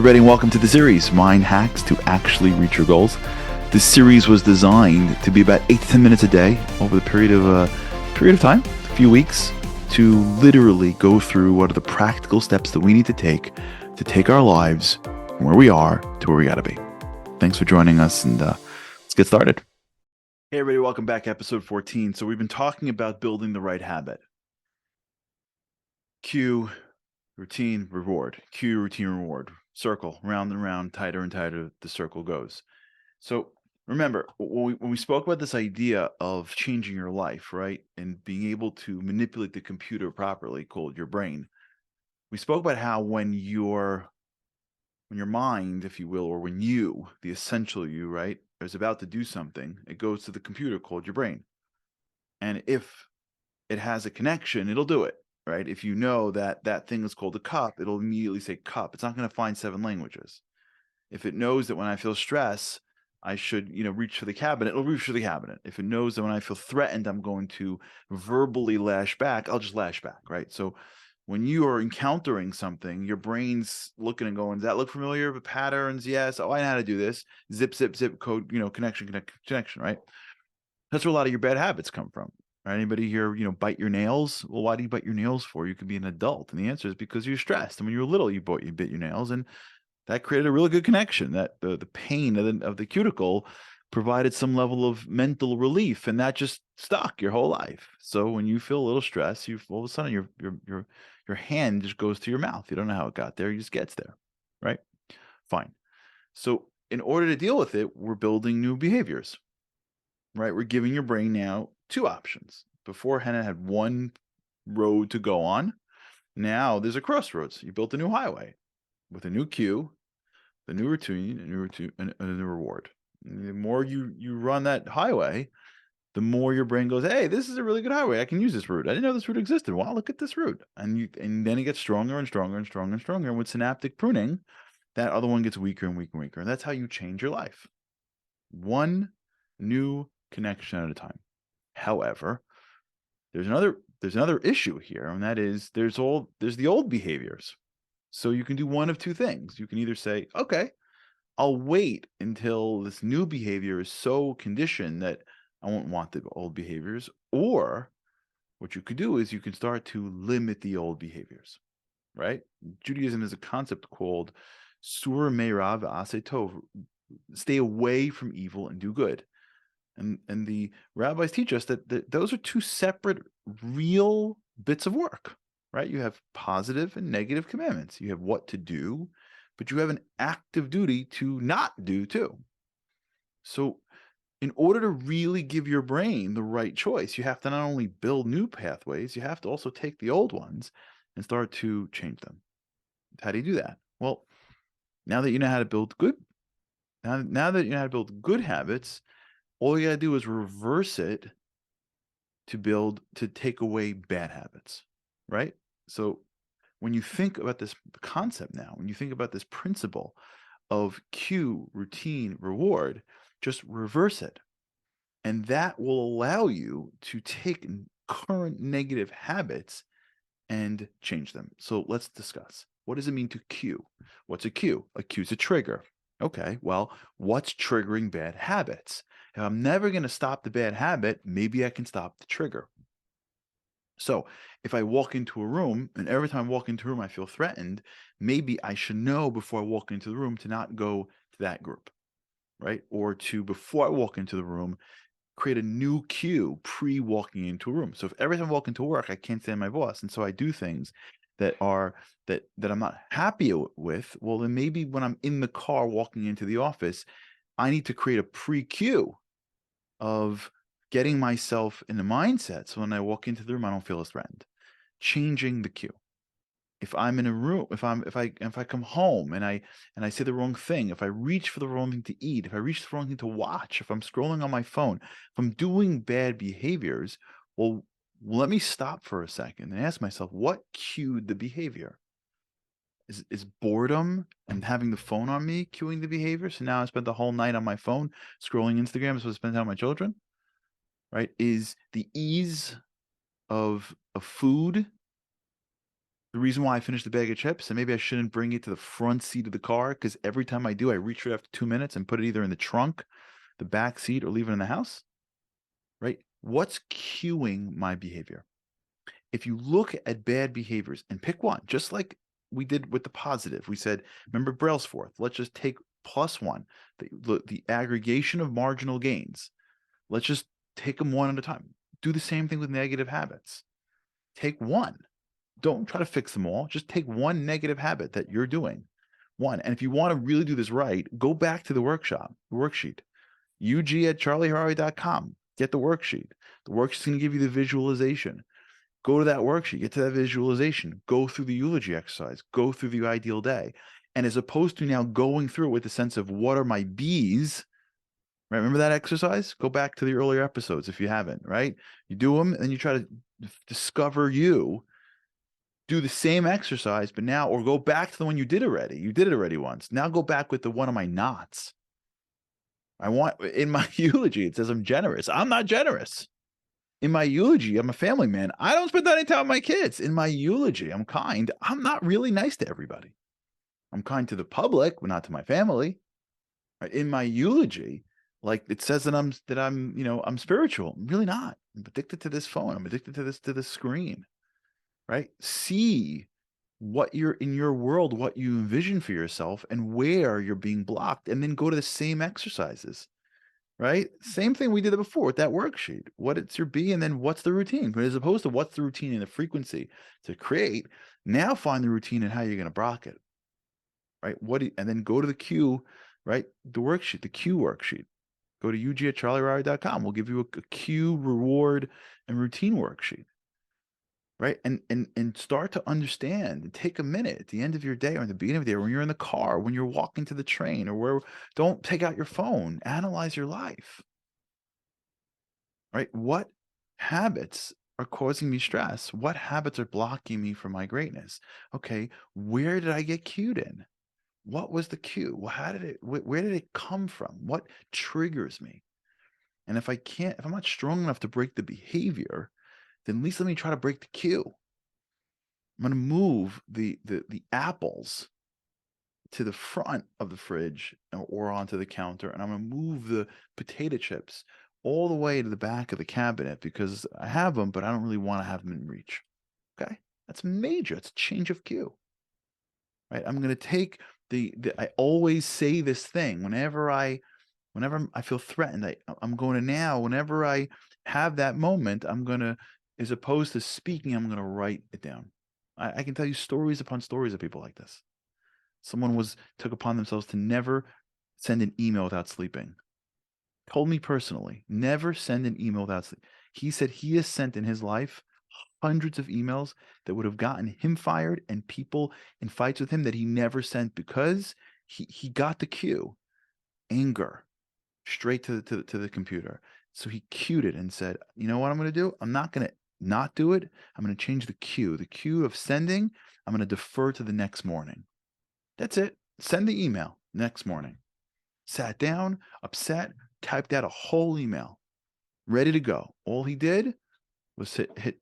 Everybody, and welcome to the series, Mind Hacks to Actually Reach Your Goals. This series was designed to be about 8 to 10 minutes a day over the period of time, a few weeks, to literally go through what are the practical steps that we need to take our lives from where we are to where we got to be. Thanks for joining us, and let's get started. Hey, everybody, welcome back to episode 14. So we've been talking about building the right habit. Cue, routine, reward. Cue, routine, reward. Circle, round and round, tighter and tighter the circle goes. So remember, when we spoke about this idea of changing your life, right, and being able to manipulate the computer properly, called your brain, we spoke about how when your mind, if you will, or when you, the essential you, right, is about to do something, it goes to the computer called your brain. And if it has a connection, it'll do it. Right? If you know that that thing is called a cup, it'll immediately say cup. It's not going to find 7 languages. If it knows that when I feel stress, I should, reach for the cabinet, it'll reach for the cabinet. If it knows that when I feel threatened, I'm going to verbally lash back, I'll just lash back, right? So when you are encountering something, your brain's looking and going, does that look familiar? The patterns, yes. Oh, I know how to do this. Zip, zip, zip, code, connection, right? That's where a lot of your bad habits come from. Anybody here, bite your nails? Well, why do you bite your nails for? You could be an adult. And the answer is because you're stressed. And when you were little, you bit your nails. And that created a really good connection. That the pain of the cuticle provided some level of mental relief. And that just stuck your whole life. So when you feel a little stress, all of a sudden your hand just goes to your mouth. You don't know how it got there. It just gets there. Right? Fine. So in order to deal with it, we're building new behaviors. Right? We're giving your brain now 2 options. Beforehand, it had one road to go on. Now there's a crossroads. You built a new highway with a new cue, a new routine, and a new reward. And the more you run that highway, the more your brain goes, hey, this is a really good highway. I can use this route. I didn't know this route existed. Wow, look at this route. And then it gets stronger and stronger and stronger and stronger. And with synaptic pruning, that other one gets weaker and weaker and weaker. And that's how you change your life. One new connection at a time. However, there's another issue here, and that is there's the old behaviors. So you can do one of 2 things. You can either say, okay, I'll wait until this new behavior is so conditioned that I won't want the old behaviors, or what you could do is you can start to limit the old behaviors, right? Judaism has a concept called sur meirav v'aseh tov, stay away from evil and do good. And the rabbis teach us that those are 2 separate real bits of work, right? You have positive and negative commandments. You have what to do, but you have an active duty to not do too. So in order to really give your brain the right choice, you have to not only build new pathways, you have to also take the old ones and start to change them. How do you do that? Well, now that you know how to build now that you know how to build good habits, all you gotta do is reverse it to take away bad habits, right? So when you think about this concept now, when you think about this principle of cue, routine, reward, just reverse it. And that will allow you to take current negative habits and change them. So let's discuss. What does it mean to cue? What's a cue? A cue's a trigger. Okay, well, what's triggering bad habits? If I'm never going to stop the bad habit, maybe I can stop the trigger. So if I walk into a room and every time I walk into a room I feel threatened, maybe I should know before I walk into the room to not go to that group, right? Or to, before I walk into the room, create a new cue pre-walking into a room. So if every time I walk into work, I can't stand my boss, and so I do things that I'm not happy with, well, then maybe when I'm in the car walking into the office, I need to create a pre-cue of getting myself in the mindset so when I walk into the room, I don't feel as threatened. Changing the cue. If I'm in a room, if I come home and I say the wrong thing, if I reach for the wrong thing to eat, if I reach the wrong thing to watch, if I'm scrolling on my phone, if I'm doing bad behaviors, well, let me stop for a second and ask myself, what cued the behavior? Is boredom and having the phone on me cueing the behavior? So now I spent the whole night on my phone scrolling Instagram, so I spend time with my children, right? Is the ease of food The reason why I finished the bag of chips, and maybe I shouldn't bring it to the front seat of the car, because every time I do, I reach for it after 2 minutes and put it either in the trunk, the back seat, or leave it in the house, right? What's cueing my behavior? If you look at bad behaviors and pick one, just like we did with the positive, we said, remember Brailsforth, let's just take +1, the aggregation of marginal gains. Let's just take them one at a time. Do the same thing with negative habits. Take one. Don't try to fix them all. Just take one negative habit that you're doing. One. And if you want to really do this right, go back to the worksheet. ug@charlieharary.com. Get the worksheet. The worksheet's going to give you the visualization. Go to that worksheet, get to that visualization, go through the eulogy exercise, go through the ideal day. And as opposed to now going through it with the sense of what are my B's, right? Remember that exercise? Go back to the earlier episodes if you haven't, right? You do them and you try to discover you. Do the same exercise, but now, or go back to the one you did already. You did it already once. Now go back with the one of my nots. I want in my eulogy, it says I'm generous. I'm not generous. In my eulogy, I'm a family man. I don't spend any time with my kids. In my eulogy, I'm kind. I'm not really nice to everybody. I'm kind to the public, but not to my family. Right? In my eulogy, like it says that I'm spiritual. I'm really not. I'm addicted to this phone. I'm addicted to this screen. Right? See what you're in your world, what you envision for yourself, and where you're being blocked, and then go to the same exercises. Right? Same thing we did it before with that worksheet. What it's your B, and then what's the routine? But as opposed to what's the routine and the frequency to create, now find the routine and how you're going to block it. Right? And then go to the cue, right? The worksheet, the cue worksheet. Go to ug@charlieharary.com. We'll give you a cue, reward, and routine worksheet. Right? And start to understand and take a minute at the end of your day or in the beginning of the day, when you're in the car, when you're walking to the train, or where, don't take out your phone, analyze your life. Right? What habits are causing me stress? What habits are blocking me from my greatness? Okay, where did I get cued in? What was the cue? Well, where did it come from? What triggers me? And if I'm not strong enough to break the behavior, then at least let me try to break the cue. I'm going to move the apples to the front of the fridge or onto the counter, and I'm going to move the potato chips all the way to the back of the cabinet because I have them, but I don't really want to have them in reach. Okay, that's major. It's a change of cue, right? I'm going to take I always say this thing whenever I feel threatened. I'm going to now, whenever I have that moment, I'm going to, as opposed to speaking, I'm going to write it down. I can tell you stories upon stories of people like this. Someone took upon themselves to never send an email without sleeping. Told me personally, never send an email without sleep. He said he has sent in his life hundreds of emails that would have gotten him fired and people in fights with him that he never sent because he got the cue, anger, straight to the computer. So he cued it and said, you know what I'm going to do? I'm not going to not do it. I'm going to change the cue of sending. I'm going to defer to the next morning. That's it. Send the email next morning. Sat down, upset, typed out a whole email, ready to go. All he did was hit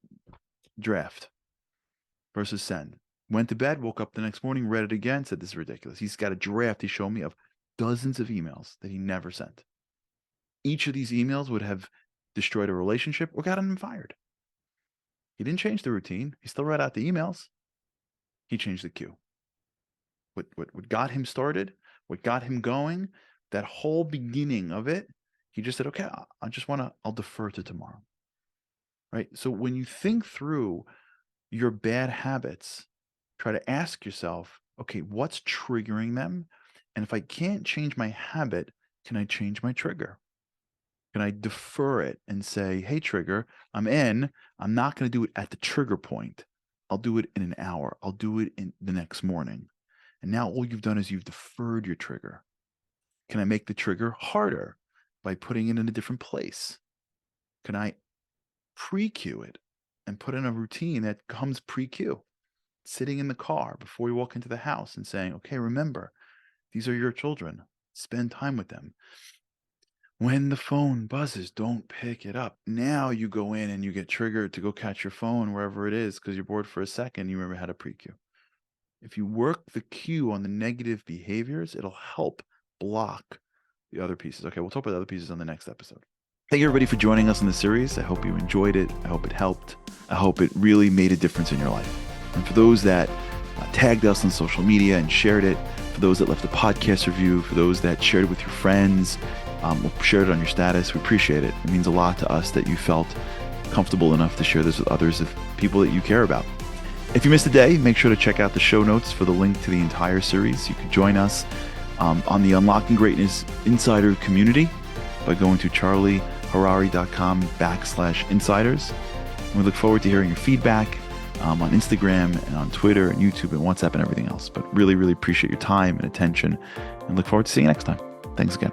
draft versus send. Went to bed, woke up the next morning, read it again, said, this is ridiculous. He's got a draft he showed me of dozens of emails that he never sent. Each of these emails would have destroyed a relationship or gotten him fired. He didn't change the routine. He still read out the emails. He changed the cue. What got him started, what got him going, that whole beginning of it, he just said, okay, I'll defer to tomorrow. Right? So when you think through your bad habits, try to ask yourself, okay, what's triggering them? And if I can't change my habit, can I change my trigger? Can I defer it and say, hey, trigger, I'm not going to do it at the trigger point. I'll do it in an hour. I'll do it in the next morning. And now all you've done is you've deferred your trigger. Can I make the trigger harder by putting it in a different place? Can I pre-cue it and put in a routine that comes pre-cue? Sitting in the car before you walk into the house and saying, okay, remember, these are your children. Spend time with them. When the phone buzzes, don't pick it up. Now you go in and you get triggered to go catch your phone wherever it is because you're bored for a second. You remember how to pre-cue. If you work the cue on the negative behaviors, it'll help block the other pieces. Okay, we'll talk about the other pieces on the next episode. Thank you, everybody, for joining us in the series. I hope you enjoyed it. I hope it helped. I hope it really made a difference in your life. And for those that tagged us on social media and shared it, for those that left a podcast review, for those that shared it with your friends, or shared it on your status, we appreciate it. It means a lot to us that you felt comfortable enough to share this with others, of people that you care about. If you missed a day, make sure to check out the show notes for the link to the entire series. You can join us on the Unlocking Greatness Insider community by going to charlieharary.com/insiders. And we look forward to hearing your feedback on Instagram and on Twitter and YouTube and WhatsApp and everything else. But really, really appreciate your time and attention and look forward to seeing you next time. Thanks again.